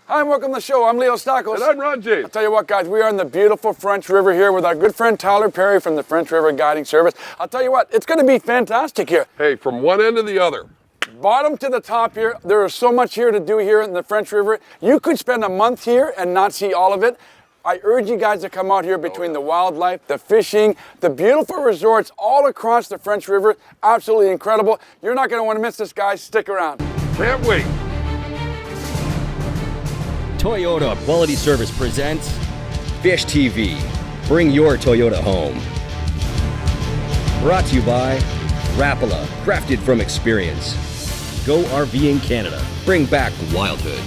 Hi, and welcome to the show. I'm Leo Stockos. And I'm Ron James. I'll tell you what, guys, we are in the beautiful French River here with our good friend Tyler Perry from the French River Guiding Service. I'll tell you what, it's going to be fantastic here. Hey, from one end to the other. Bottom to the top here, there is so much here to do here in the French River. You could spend a month here and not see all of it. I urge you guys to come out here between the wildlife, the fishing, the beautiful resorts all across the French River. Absolutely incredible. You're not going to want to miss this, guys. Stick around. Can't wait. Toyota Quality Service presents Fish TV. Bring your Toyota home. Brought to you by Rapala, crafted from experience. Go RVing Canada. Bring back wildhood.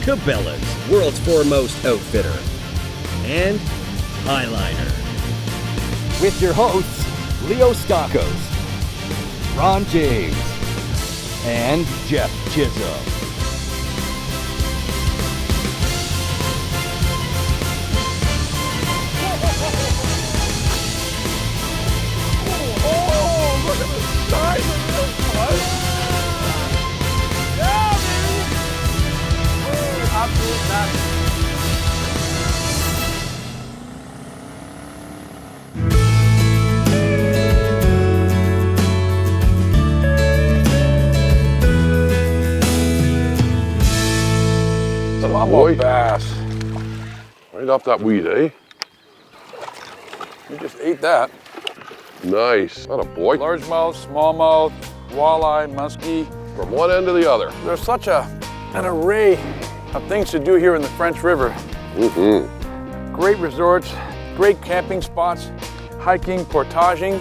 Cabela's, world's foremost outfitter. And Highliner. With your hosts, Leo Stockos, Ron James, and Jeff Chisholm. Boy. Bass. Right off that weed, eh? You just ate that. Nice. That a boy. Largemouth, smallmouth, walleye, muskie. From one end to the other. There's such an array of things to do here in the French River. Mm-hmm. Great resorts, great camping spots, hiking, portaging.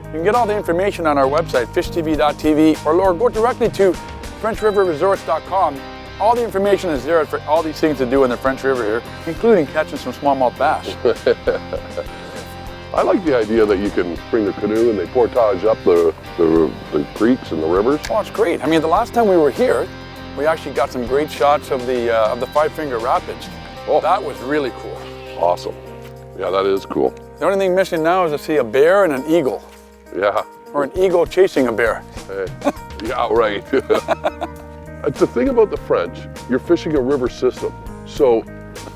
You can get all the information on our website, fishtv.tv, or go directly to FrenchRiverResorts.com. All the information is there for all these things to do in the French River here, including catching some smallmouth bass. I like the idea that you can bring the canoe and they portage up the creeks and the rivers. Oh, it's great. I mean, the last time we were here, we actually got some great shots of the Five Finger Rapids. Oh, that was really cool. Awesome. Yeah, that is cool. The only thing missing now is to see a bear and an eagle. Yeah. Or an eagle chasing a bear. Hey. Yeah, right. The thing about the French, you're fishing a river system. So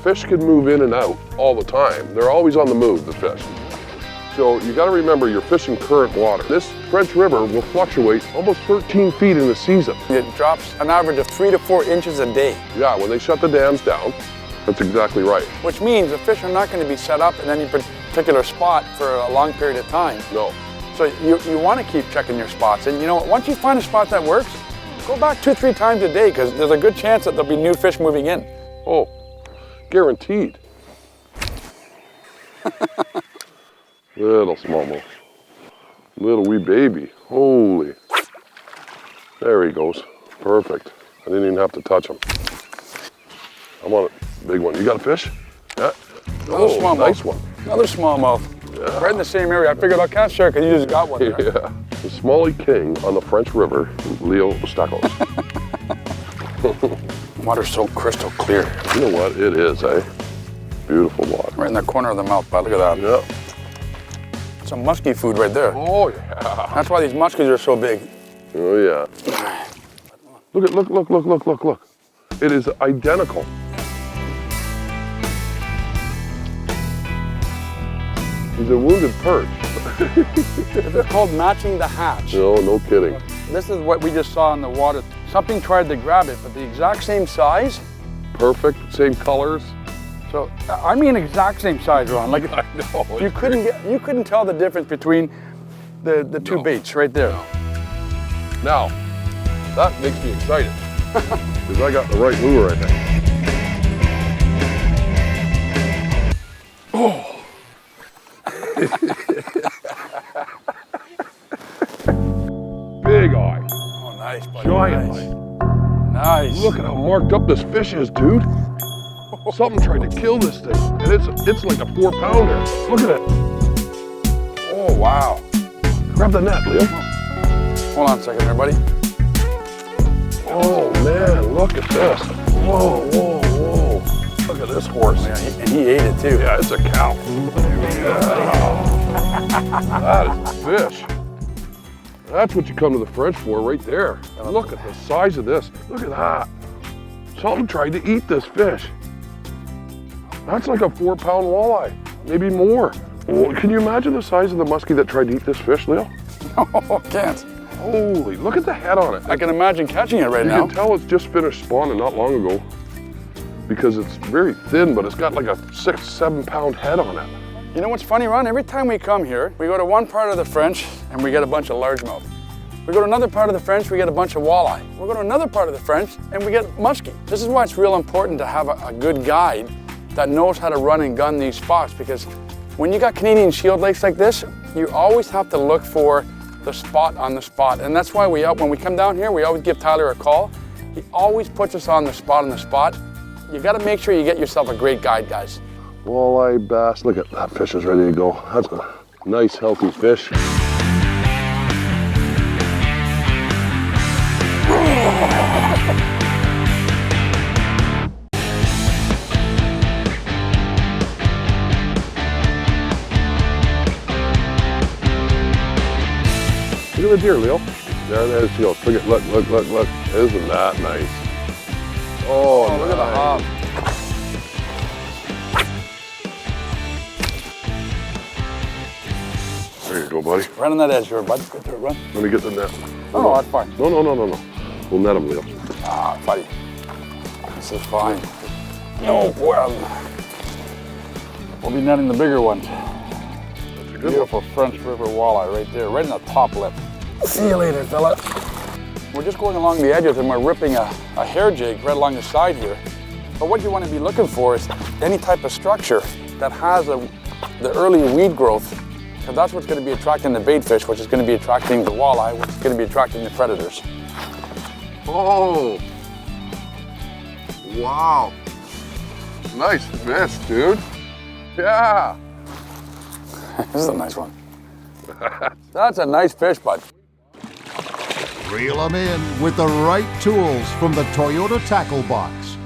fish can move in and out all the time. They're always on the move, the fish. So you gotta remember you're fishing current water. This French River will fluctuate almost 13 feet in a season. It drops an average of 3 to 4 inches a day. Yeah, when they shut the dams down, that's exactly right. Which means the fish are not going to be set up in any particular spot for a long period of time. No. So you want to keep checking your spots. And you know, once you find a spot that works, go back 2-3 times a day because there's a good chance that there'll be new fish moving in. Oh, guaranteed. Little smallmouth. Little wee baby. Holy. There he goes. Perfect. I didn't even have to touch him. I want a big one. You got a fish? Yeah. Another smallmouth. Nice one. Another smallmouth. Yeah. Right in the same area. I figured I'll cast share because you just got one there. Yeah. The Smalley King on the French River, Leo Stockos. Water's so crystal clear. You know what? It is, eh? Beautiful water. Right in the corner of the mouth, bud. Look at that. Yeah. Some musky food right there. Oh, yeah. That's why these muskies are so big. Oh, yeah. Look. It is identical. He's a wounded perch. This is called matching the hatch. No kidding. This is what we just saw in the water. Something tried to grab it, but the exact same size. Perfect, same colors. So, I mean exact same size, Ron. Like, I know. You couldn't tell the difference between the two baits right there. Now, that makes me excited. Because I got the right lure, I think. Oh! Big eye. Oh, nice, buddy. Giant eye. Nice. Look at how marked up this fish is, dude. Something tried to kill this thing, and it's like a 4-pounder. Look at it. Oh, wow. Grab the net, Leo. Hold on a second there, buddy. Oh, man, look at this. Whoa. Look at this horse. Yeah, and he ate it, too. Yeah, it's a cow. Yeah. That is a fish. That's what you come to the French for right there. Look at the size of this. Look at that. Something tried to eat this fish. That's like a 4-pound walleye, maybe more. Oh, can you imagine the size of the muskie that tried to eat this fish, Leo? Oh, can't. Holy, look at the head on it. I can imagine catching it right You now. can tell it's just finished spawning not long ago because it's very thin, but it's got like a 6-7 pound head on it. You know what's funny, Ron? Every time we come here, we go to one part of the French and we get a bunch of largemouth. We go to another part of the French, we get a bunch of walleye. We go to another part of the French and we get muskie. This is why it's real important to have a good guide that knows how to run and gun these spots, because when you got Canadian Shield lakes like this, you always have to look for the spot on the spot. And that's why when we come down here, we always give Tyler a call. He always puts us on the spot. You gotta make sure you get yourself a great guide, guys. Walleye, bass, look at that fish is ready to go. That's a nice, healthy fish. Look at the deer, Leo. There she goes. Look. Isn't that nice? Oh, nice. Look at the hop. There you go, buddy. Right on that edge here, bud. Go through it, run. Let me get the net. Oh, that's fine. No. We'll net him, Leo. Ah, buddy. This is fine. No problem. We'll be netting the bigger ones. That's a good Beautiful French River walleye right there, right in the top lip. See you later, fella. We're just going along the edges and we're ripping a hair jig right along the side here. But what you want to be looking for is any type of structure that has the early weed growth, because that's what's going to be attracting the bait fish, which is going to be attracting the walleye, which is going to be attracting the predators. Oh! Wow! Nice fish, dude. Yeah! This is a nice one. That's a nice fish, bud. Reel them in with the right tools from the Toyota Tackle Box.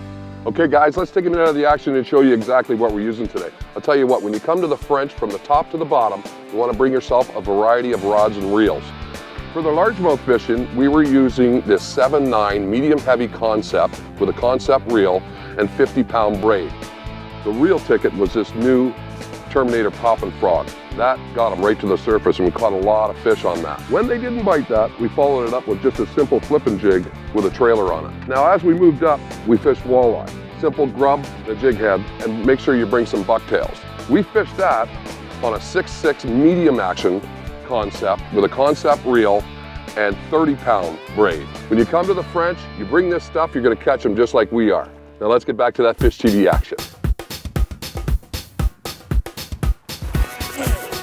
Okay guys, let's take a minute out of the action and show you exactly what we're using today. I'll tell you what, when you come to the French from the top to the bottom, you want to bring yourself a variety of rods and reels. For the largemouth fishing, we were using this 7/9 medium heavy concept with a concept reel and 50-pound braid. The reel ticket was this new Terminator Poppin' Frog. That got them right to the surface and we caught a lot of fish on that. When they didn't bite that, we followed it up with just a simple flipping jig with a trailer on it. Now as we moved up, we fished walleye. Simple grub, the jig head, and make sure you bring some bucktails. We fished that on a 6/6 medium action concept with a concept reel and 30-pound braid. When you come to the French, you bring this stuff, you're gonna catch them just like we are. Now let's get back to that Fish TV action.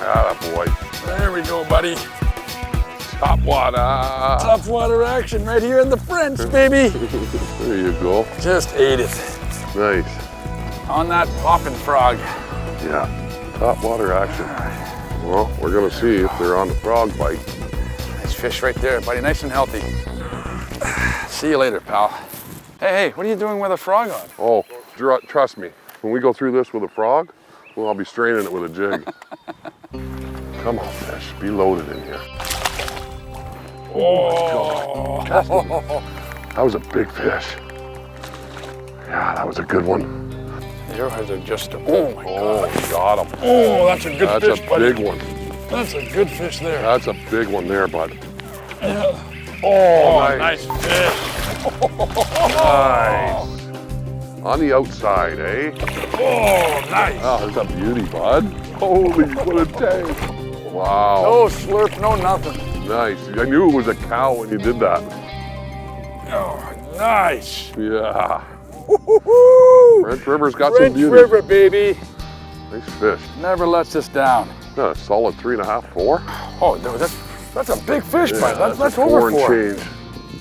Atta boy. There we go, buddy. Top water. Tough water action right here in the French, baby. There you go. Just ate it. Nice. On that poppin' frog. Yeah, top water action. Well, we're gonna see if they're on the frog bite. Nice fish right there, buddy. Nice and healthy. See you later, pal. Hey, what are you doing with a frog on? Oh, trust me, when we go through this with a frog, well, I'll be straining it with a jig. Come on, fish, be loaded in here. Oh, That was a big fish. Yeah, that was a good one. yours are just, oh my God. Oh, got him. Oh, that's a good That's fish, a buddy. big one. That's a good fish there. That's a big one there, bud. Yeah. Oh, Nice fish. Nice. On the outside, eh? Oh, nice. Oh, there's a beauty, bud. Holy, what a tank. Wow. No slurp, no nothing. Nice. I knew it was a cow when you did that. Oh, nice. Yeah. Woo-hoo-hoo. French River's got French some beauty. River, baby. Nice fish. Never lets us down. Yeah, a solid 3.5, 4. Oh, dude, that's a big fish, bud. That's a over 4 and 4. change.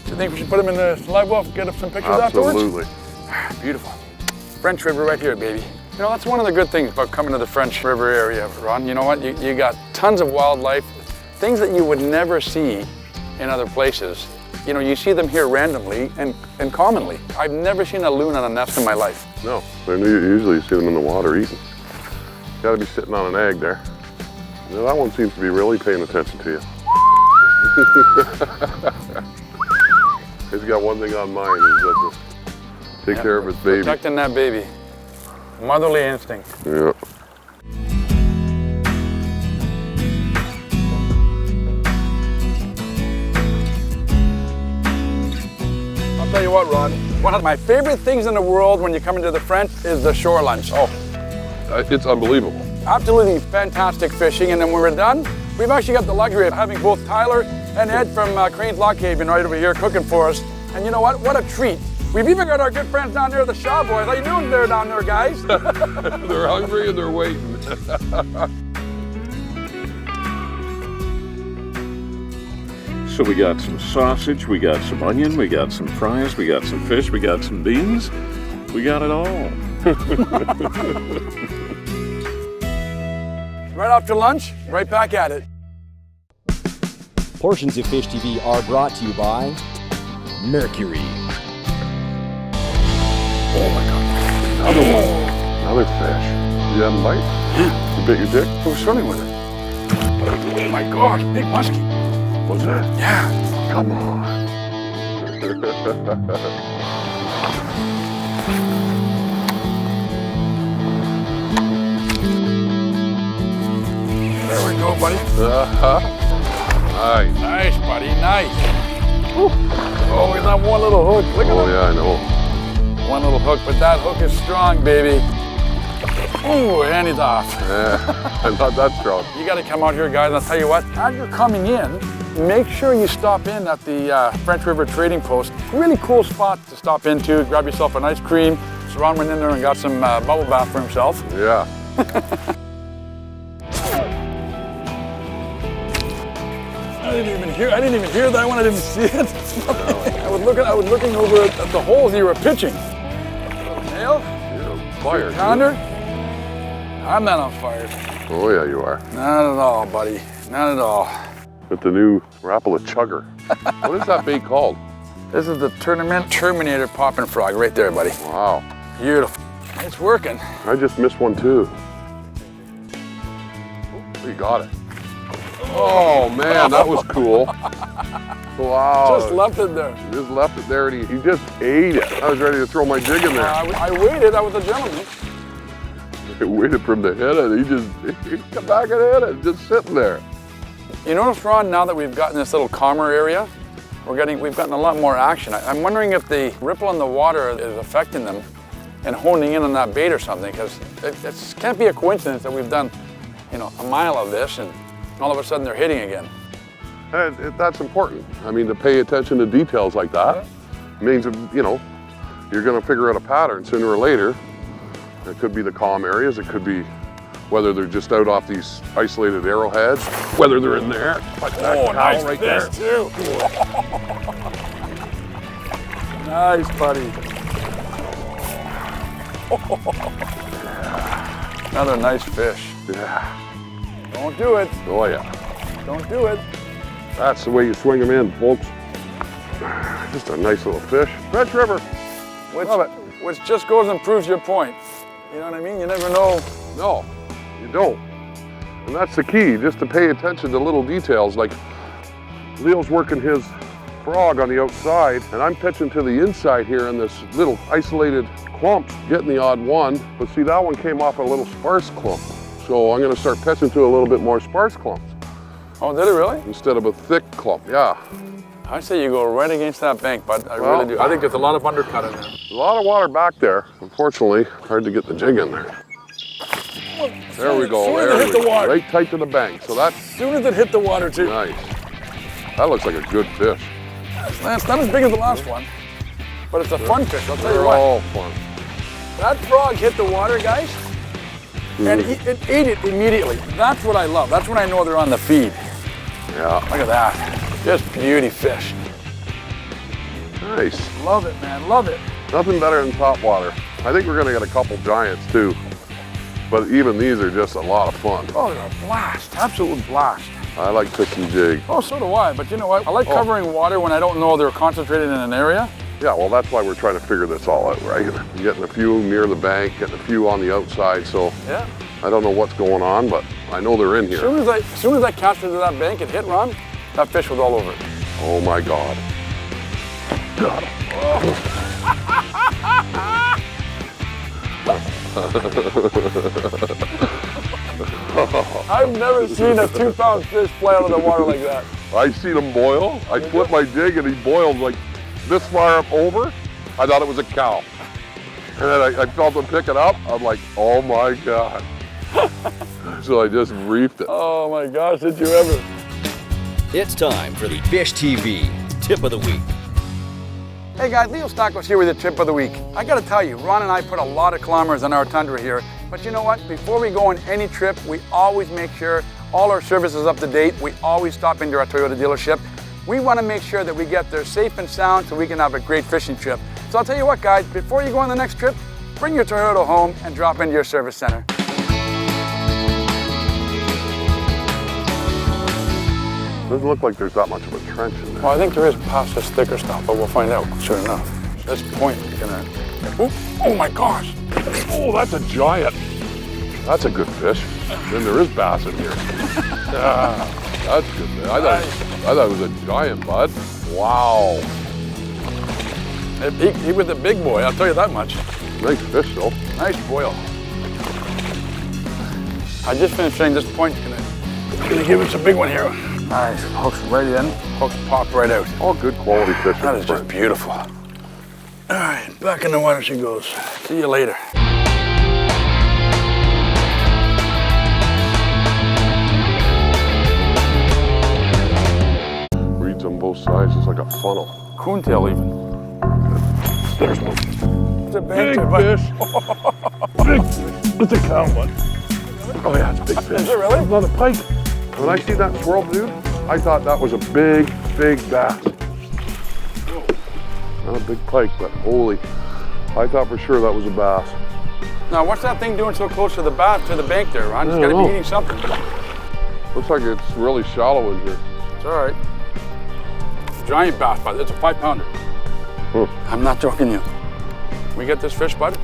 You think we should put him in the live well, get up some pictures afterwards? Absolutely. Beautiful. French River right here, baby. You know, that's one of the good things about coming to the French River area, Ron. You know what? You got tons of wildlife, things that you would never see in other places. You know, you see them here randomly and commonly. I've never seen a loon on a nest in my life. No, usually you see them in the water eating. Got to be sitting on an egg there. You know, that one seems to be really paying attention to you. He's got one thing on mine, is that take care of his baby. Protecting that baby. Motherly instinct. Yeah. I'll tell you what, Ron, one of my favorite things in the world when you come into the French is the shore lunch. Oh, It's unbelievable. absolutely fantastic fishing. And then when we're done, we've actually got the luxury of having both Tyler and Ed from Crane's Lock Haven right over here cooking for us. And you know what? What a treat. We've even got our good friends down there at the Shaw Boys. How you doing there down there, guys? They're hungry and they're waiting. So we got some sausage, we got some onion, we got some fries, we got some fish, we got some beans. We got it all. Right after lunch, right back at it. Portions of Fish TV are brought to you by Mercury. Oh my God. Another one. Another fish. You haven't bite? Yeah. You bit your dick? I was swimming with it. Oh my gosh, big muskie. What's that? Yeah. Come on. There we go, buddy. Nice. Nice, buddy, nice. Whew. Oh, we got one little hook. Look at Oh that. yeah, I know. One little hook, but that hook is strong, baby. Oh, and he's off. Yeah, I'm not that strong. You got to come out here, guys. I'll tell you what, as you're coming in, make sure you stop in at the French River Trading Post. Really cool spot to stop into. Grab yourself an ice cream. So Ron went in there and got some bubble bath for himself. Yeah. I didn't even hear that one. I didn't see it. I was looking over at the holes you were pitching. Nail? You're on fire. Pounder? I'm not on fire. Oh yeah, you are. Not at all, buddy. Not at all. With the new Rapala Chugger. What is that bait called? This is the Tournament Terminator Poppin' Frog right there, buddy. Wow. Beautiful. It's working. I just missed one too. Oh, you got it. Oh man, that was cool. Wow. Just left it there. He just left it there and he just ate it. I was ready to throw my jig in there. I waited. I was a gentleman. I waited for him to hit it. He come back and hit it, just sitting there. You notice, Ron, now that we've gotten this little calmer area, we've gotten a lot more action. I'm wondering if the ripple in the water is affecting them and honing in on that bait or something, because it can't be a coincidence that we've done, a mile of this and all of a sudden they're hitting again. And that's important. I mean, to pay attention to details like that means, you're going to figure out a pattern sooner or later. It could be the calm areas. It could be whether they're just out off these isolated arrowheads, whether they're in there. Like that cow nice right fish there. too. Nice, buddy. Another nice fish. Yeah. Don't do it. Oh yeah. Don't do it. That's the way you swing them in, folks. Just a nice little fish. French River. Love it. Which just goes and proves your point. You know what I mean? You never know. No, you don't. And that's the key, just to pay attention to little details. Like Leo's working his frog on the outside, and I'm pitching to the inside here in this little isolated clump, getting the odd one. But see, that one came off a little sparse clump. So I'm gonna start pitching to a little bit more sparse clumps Oh, did it really? instead of a thick clump, yeah. I say you go right against that bank, bud. I really do. I think there's a lot of undercut in there. A lot of water back there. Unfortunately, hard to get the jig in there. There we go, Soon as there it hit we the go. water. Right tight to the bank. So that's As soon as it hit the water, too. nice. That looks like a good fish. It's not as big as the last one, but it's a fun fish, I'll tell you They're what. all fun. That frog hit the water, guys, and it ate it immediately. That's what I love. That's when I know they're on the feed. Yeah, Look at that. Just beauty fish. nice. Love it, man. Love it. Nothing better than top water. I think we're gonna get a couple giants too. But even these are just a lot of fun. Oh, they're a blast. Absolute blast. I like fishing jig. Oh, so do I. But you know what? I like covering water when I don't know they're concentrated in an area. Yeah, well, that's why we're trying to figure this all out, right? Getting a few near the bank, getting a few on the outside. So Yeah. I don't know what's going on, but I know they're in As here. soon as I cast into that bank and hit Ron, that fish was all over it. Oh my God. Got him. I've never seen a 2-pound fish fly out of the water like that. I seen him boil. I flipped my jig and he boiled like this far up over. I thought it was a cow. And then I felt him pick it up. I'm like, oh my God. So I just reefed it. Oh my gosh, did you ever? It's time for the Fish TV Tip of the Week. Hey guys, Leo Stockos here with the tip of the week. I gotta tell you, Ron and I put a lot of kilometers on our Tundra here, but you know what? Before we go on any trip, we always make sure all our service is up to date. We always stop into our Toyota dealership. We wanna make sure that we get there safe and sound so we can have a great fishing trip. So I'll tell you what guys, before you go on the next trip, bring your Toyota home and drop into your service center. Doesn't look like there's that much of a trench in there. Well, I think there is past this thicker stuff, but we'll find out soon enough. This point is gonna, oh my gosh. Oh, that's a giant. That's a good fish. Then there is bass in here. Yeah, that's good. I thought it was a giant, bud. Wow. He was a big boy, I'll tell you that much. Nice fish though. Nice boil. I just finished saying this point's gonna give us a big one here. Nice, hooks right in, hooks pop right out. All good quality fish. That is just beautiful. All right, back in the water she goes. See you later. Reeds on both sides, it's like a funnel. Coontail even. There's one. It's a Big big fish. Big fish. It's a cow one. Oh yeah, it's a big fish. Is it really? Another pike. When I see that swirl, dude, I thought that was a big, big bass. Not a big pike, but holy, I thought for sure that was a bass. Now, what's that thing doing so close to the bank there, Ron? It's gotta be eating something. Looks like it's really shallow in here. It's all right. Giant bass, bud. It's a 5-pounder. Huh. I'm not joking you. We get this fish, bud,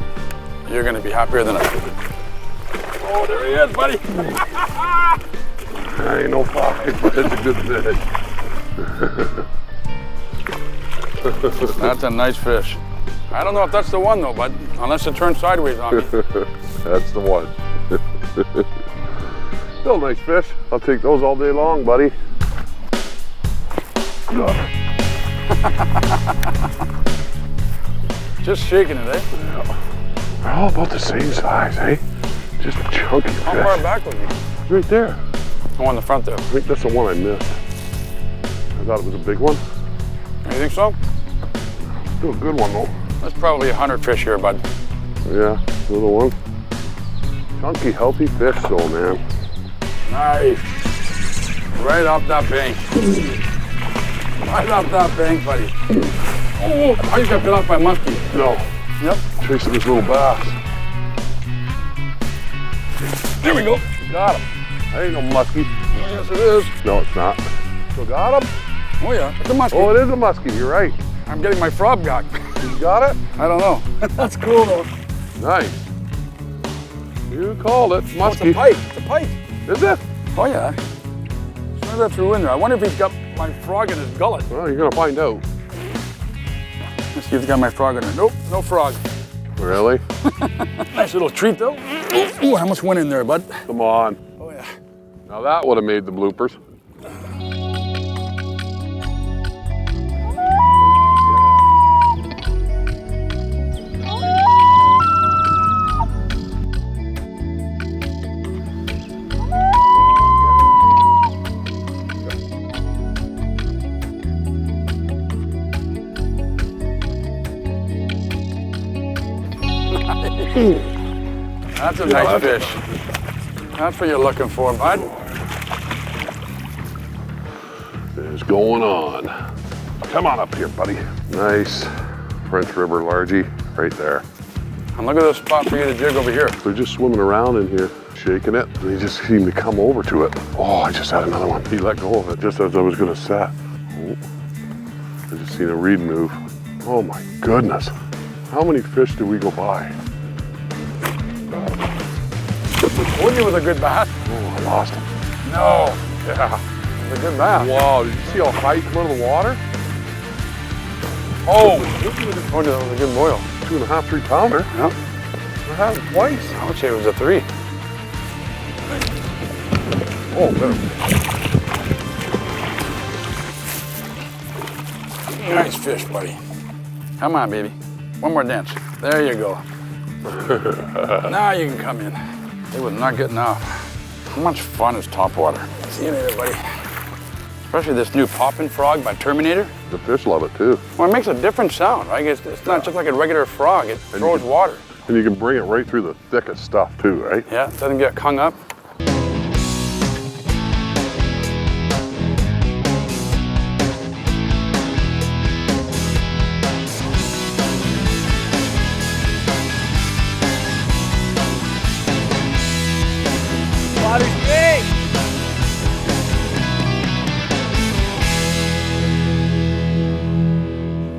you're gonna be happier than us. Oh, there he is, buddy. I ain't no five, but it's a good fish. That's a nice fish. I don't know if that's the one though, bud, unless it turns sideways on me. That's the one. Still nice fish. I'll take those all day long, buddy. Just shaking it, eh? Yeah. They're all about the same size, eh? Just chunky fish. How far back was he? Right there. Oh, on the front there. I think that's the one I missed. I thought it was a big one. You think so? Still a good one though. That's probably 100 fish here, bud. Yeah, little one. Chunky, healthy fish though, man. Nice. Right off that bank. Right off that bank, buddy. Oh, I just got bit off by a muskie. No. Yep. Chasing this little bass. There we go. Got him. That ain't no muskie. Yes, it is. No, it's not. Still got him? Oh, yeah. It's a muskie. Oh, it is a muskie. You're right. I'm getting my frog back. You got it? I don't know. That's cool, though. Nice. You called it. Oh, Muskie. it's a pike. It's a pike. Is it? Oh, yeah. Swim that through in there. I wonder if he's got my frog in his gullet. Well, you're going to find out. Let's see if he's got my frog in there. Nope, no frog. Really? Nice little treat, though. Ooh, I almost went in there, bud. Come on. Oh, yeah. Now that would have made the bloopers. That's a nice fish. That's what you're looking for, bud. What is going on? Come on up here, buddy. Nice French River largie right there. And look at this spot for you to jig over here. They're just swimming around in here, shaking it. And they just seem to come over to it. Oh, I just had another one. He let go of it just as I was gonna set. Oh, I just seen a reed move. Oh my goodness. How many fish did we go by? Told you it was a good bass. Oh, I lost him. No. Yeah. It was a good bass. Wow, did you see how high he came out of the water? Oh, that was a good boil. 2.5, 3 pounder. Yep. had it twice. I would say it was a 3. Oh, better. Nice fish, buddy. Come on, baby. One more dance. There you go. Now you can come in. It was not getting off. How much fun is topwater? See you later, buddy. Especially this new poppin' frog by Terminator. The fish love it too. Well, it makes a different sound, right? It's not just like a regular frog. It throws water. And you can bring it right through the thickest stuff too, right? Yeah, it doesn't get hung up.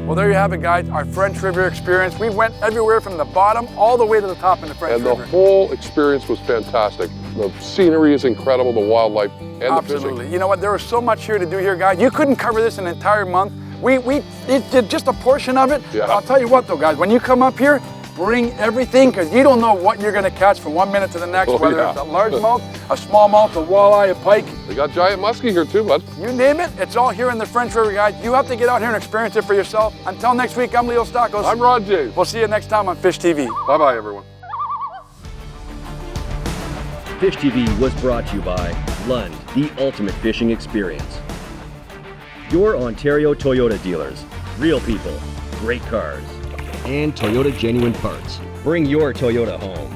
Well, there you have it, guys, our French River experience. We went everywhere from the bottom all the way to the top in the French River. And the whole experience was fantastic. The scenery is incredible, the wildlife, and the Absolutely. fishing. You know what? There was so much here to do here, guys. You couldn't cover this an entire month. We did just a portion of it. Yeah. But I'll tell you what, though, guys, when you come up here, bring everything, because you don't know what you're going to catch from 1 minute to the next, Oh, whether yeah. it's a largemouth, a smallmouth, a walleye, a pike. They got giant muskie here too, bud. You name it, it's all here in the French River, guys. You have to get out here and experience it for yourself. Until next week, I'm Leo Stockos. I'm Rod James. We'll see you next time on Fish TV. Bye-bye, everyone. Fish TV was brought to you by Lund, the ultimate fishing experience. Your Ontario Toyota dealers. Real people, great cars. And Toyota Genuine Parts. Bring your Toyota home.